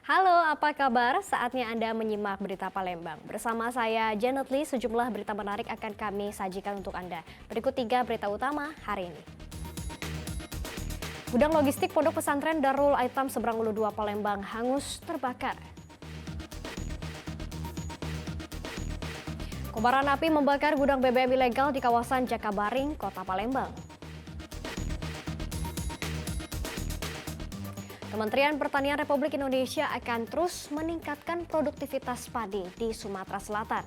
Halo, apa kabar? Saatnya Anda menyimak berita Palembang. Bersama saya Janet Lee, sejumlah berita menarik akan kami sajikan untuk Anda. Berikut 3 berita utama hari ini. Gudang logistik Pondok Pesantren Darul Aitam Seberang Ulu 2 Palembang hangus terbakar. Kobaran api membakar gudang BBM ilegal di kawasan Jakabaring, Kota Palembang. Kementerian Pertanian Republik Indonesia akan terus meningkatkan produktivitas padi di Sumatera Selatan.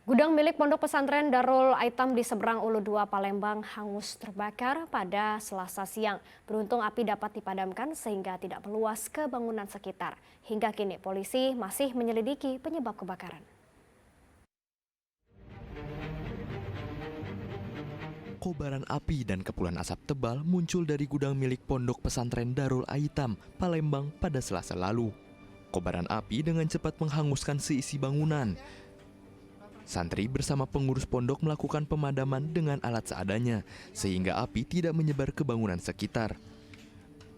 Gudang milik Pondok Pesantren Darul Aitam di Seberang Ulu 2 Palembang hangus terbakar pada Selasa siang. Beruntung api dapat dipadamkan sehingga tidak meluas ke bangunan sekitar. Hingga kini polisi masih menyelidiki penyebab kebakaran. Kobaran api dan kepulan asap tebal muncul dari gudang milik Pondok Pesantren Darul Aitam, Palembang pada Selasa lalu. Kobaran api dengan cepat menghanguskan seisi bangunan. Santri bersama pengurus pondok melakukan pemadaman dengan alat seadanya, sehingga api tidak menyebar ke bangunan sekitar.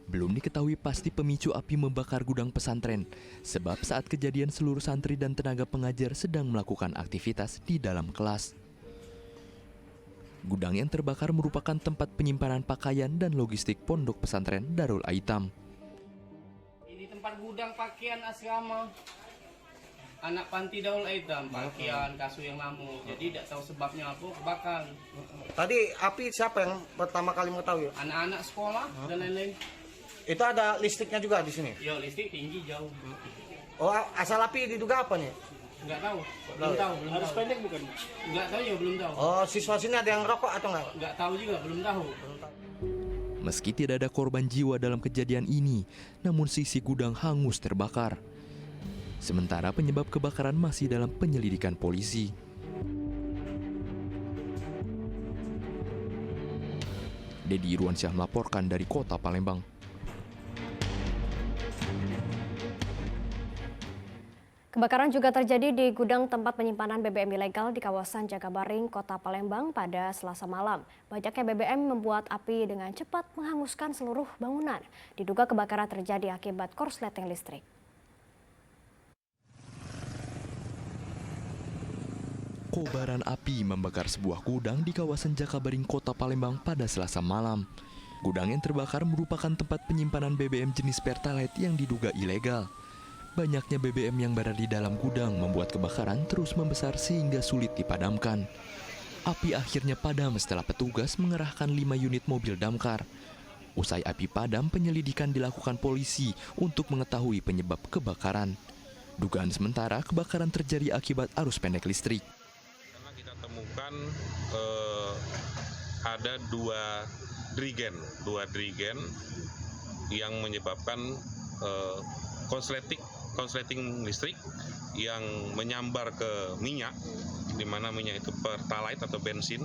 Belum diketahui pasti pemicu api membakar gudang pesantren, sebab saat kejadian seluruh santri dan tenaga pengajar sedang melakukan aktivitas di dalam kelas. Gudang yang terbakar merupakan tempat penyimpanan pakaian dan logistik Pondok Pesantren Darul Aitam. Ini tempat gudang pakaian asrama anak panti Darul Aitam, pakaian kasur yang lama. Jadi tidak tahu sebabnya apa kebakar. Tadi api siapa yang pertama kali mengetahui? Anak-anak sekolah dan lain-lain. Itu ada listriknya juga di sini. Yo, listrik tinggi jauh. Oh, asal api diduga apa nih? Enggak tahu. Belum tahu. Harus pendek bukan? Enggak tahu ya, belum tahu. Oh, siswa sini ada yang rokok atau enggak? Enggak tahu juga, belum tahu. Meski tidak ada korban jiwa dalam kejadian ini, namun sisi gudang hangus terbakar. Sementara penyebab kebakaran masih dalam penyelidikan polisi. Dedi Irwansyah melaporkan dari Kota Palembang. Kebakaran juga terjadi di gudang tempat penyimpanan BBM ilegal di kawasan Jakabaring, Kota Palembang pada Selasa malam. Banyaknya BBM membuat api dengan cepat menghanguskan seluruh bangunan. Diduga kebakaran terjadi akibat korsleting listrik. Kobaran api membakar sebuah gudang di kawasan Jakabaring, Kota Palembang pada Selasa malam. Gudang yang terbakar merupakan tempat penyimpanan BBM jenis Pertalite yang diduga ilegal. Banyaknya BBM yang berada di dalam gudang membuat kebakaran terus membesar sehingga sulit dipadamkan. Api akhirnya padam setelah petugas mengerahkan 5 unit mobil damkar. Usai api padam, penyelidikan dilakukan polisi untuk mengetahui penyebab kebakaran. Dugaan sementara kebakaran terjadi akibat arus pendek listrik. Karena kita temukan ada dua drigen yang menyebabkan konsleting listrik yang menyambar ke minyak, di mana minyak itu pertalite atau bensin,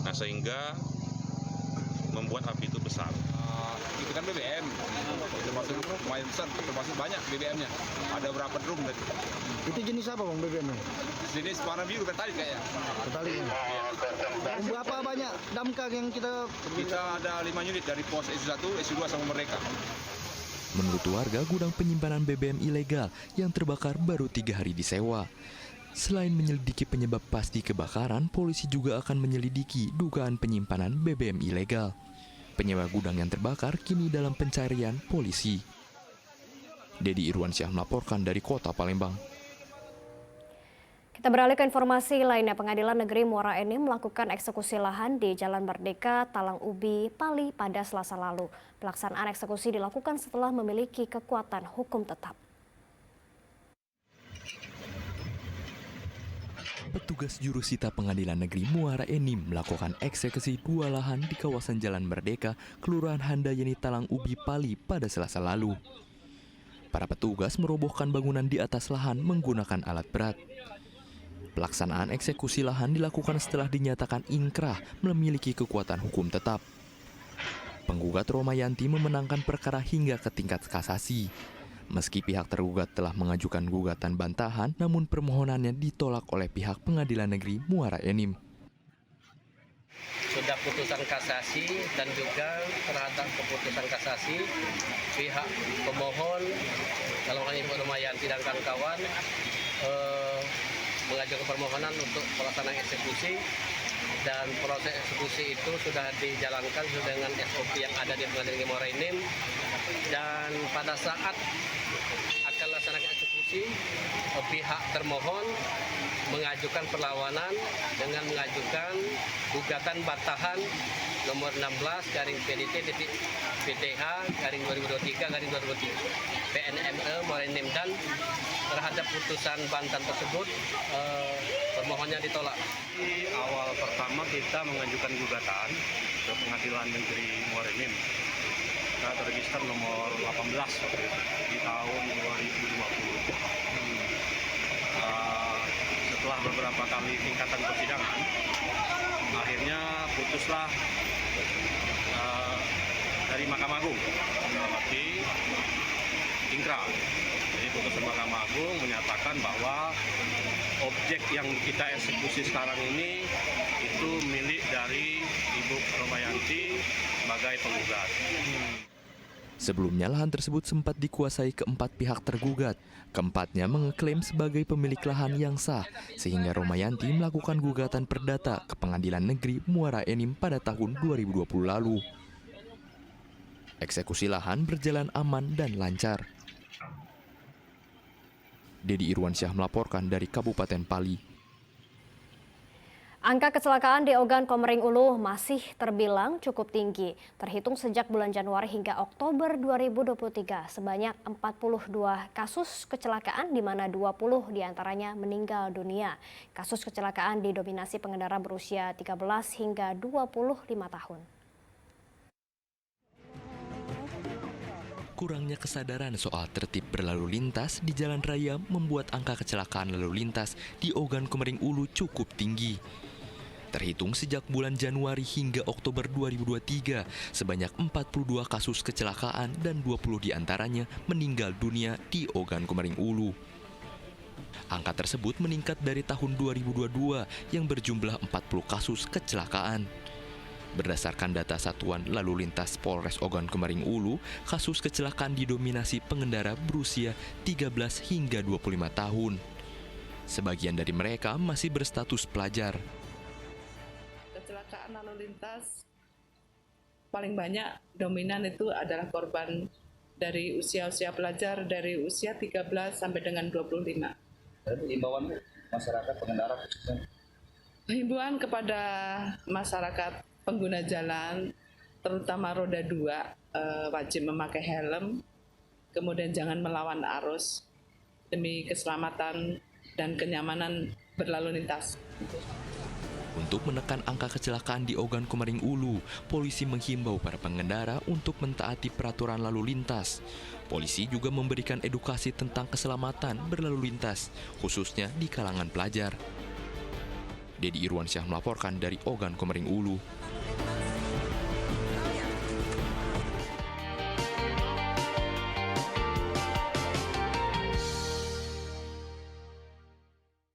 nah sehingga membuat api itu besar. Itu kan BBM, termasuk lumayan besar, termasuk banyak BBM-nya. Ada berapa drum tadi? Itu jenis apa Bang BBM-nya? Jenis warna biru tadi kayaknya. Pertalite. Berapa banyak damkar yang kita Ada 5 unit dari pos SU1, SU2 sama mereka. Menurut warga, gudang penyimpanan BBM ilegal yang terbakar baru 3 hari disewa. Selain menyelidiki penyebab pasti kebakaran, polisi juga akan menyelidiki dugaan penyimpanan BBM ilegal. Penyewa gudang yang terbakar kini dalam pencarian polisi. Dedi Irwansyah melaporkan dari Kota Palembang. Kita beralih ke informasi lainnya. Pengadilan Negeri Muara Enim melakukan eksekusi lahan di Jalan Merdeka, Talang Ubi, Pali pada Selasa lalu. Pelaksanaan eksekusi dilakukan setelah memiliki kekuatan hukum tetap. Petugas jurusita Pengadilan Negeri Muara Enim melakukan eksekusi 2 lahan di kawasan Jalan Merdeka, Kelurahan Handayani, Talang Ubi, Pali pada Selasa lalu. Para petugas merobohkan bangunan di atas lahan menggunakan alat berat. Pelaksanaan eksekusi lahan dilakukan setelah dinyatakan inkrah memiliki kekuatan hukum tetap. Penggugat Romayanti memenangkan perkara hingga ke tingkat kasasi. Meski pihak tergugat telah mengajukan gugatan bantahan, namun permohonannya ditolak oleh pihak Pengadilan Negeri Muara Enim. Sudah putusan kasasi dan juga terhadap keputusan kasasi pihak pemohon dalam hal ini Ibu Romayanti dan kawan-kawan mengajukan permohonan untuk pelaksanaan eksekusi, dan proses eksekusi itu sudah dijalankan sesuai dengan SOP yang ada di Pengadilan Negeri Muara Enim, dan pada saat akan melaksanakan eksekusi pihak termohon mengajukan perlawanan dengan mengajukan gugatan bantahan nomor 16/PDT-PTH/2023/2023 PNME Muara Enim, dan terhadap putusan bantahan tersebut permohonnya ditolak. Di awal pertama kita mengajukan gugatan ke Pengadilan Negeri Muara Enim. Kita terregister nomor 18 waktu itu, di tahun 2020. Setelah beberapa kali tingkatan persidangan, akhirnya putuslah dari Mahkamah Agung, berarti ingkrah. Jadi putusan Mahkamah Agung menyatakan bahwa objek yang kita eksekusi sekarang ini itu milik dari Ibu Romayanti sebagai penggugat. Sebelumnya lahan tersebut sempat dikuasai keempat pihak tergugat. Keempatnya mengeklaim sebagai pemilik lahan yang sah, sehingga Romayanti melakukan gugatan perdata ke Pengadilan Negeri Muara Enim pada tahun 2020 lalu. Eksekusi lahan berjalan aman dan lancar. Dedi Irwansyah melaporkan dari Kabupaten Pali. Angka kecelakaan di Ogan Komering Ulu masih terbilang cukup tinggi. Terhitung sejak bulan Januari hingga Oktober 2023, sebanyak 42 kasus kecelakaan di mana 20 diantaranya meninggal dunia. Kasus kecelakaan didominasi pengendara berusia 13 hingga 25 tahun. Kurangnya kesadaran soal tertib berlalu lintas di jalan raya membuat angka kecelakaan lalu lintas di Ogan Komering Ulu cukup tinggi. Terhitung sejak bulan Januari hingga Oktober 2023, sebanyak 42 kasus kecelakaan dan 20 diantaranya meninggal dunia di Ogan Komering Ulu. Angka tersebut meningkat dari tahun 2022 yang berjumlah 40 kasus kecelakaan. Berdasarkan data Satuan Lalu Lintas Polres Ogan Komering Ulu, kasus kecelakaan didominasi pengendara berusia 13 hingga 25 tahun. Sebagian dari mereka masih berstatus pelajar. Kecelakaan lalu lintas paling banyak dominan itu adalah korban dari usia-usia pelajar dari usia 13 sampai dengan 25. Himbauan masyarakat pengendara khususnya. Himbauan kepada masyarakat pengguna jalan, terutama roda 2, wajib memakai helm, kemudian jangan melawan arus demi keselamatan dan kenyamanan berlalu lintas. Untuk menekan angka kecelakaan di Ogan Komering Ulu, polisi menghimbau para pengendara untuk mentaati peraturan lalu lintas. Polisi juga memberikan edukasi tentang keselamatan berlalu lintas, khususnya di kalangan pelajar. Dedi Irwansyah melaporkan dari Ogan Komering Ulu.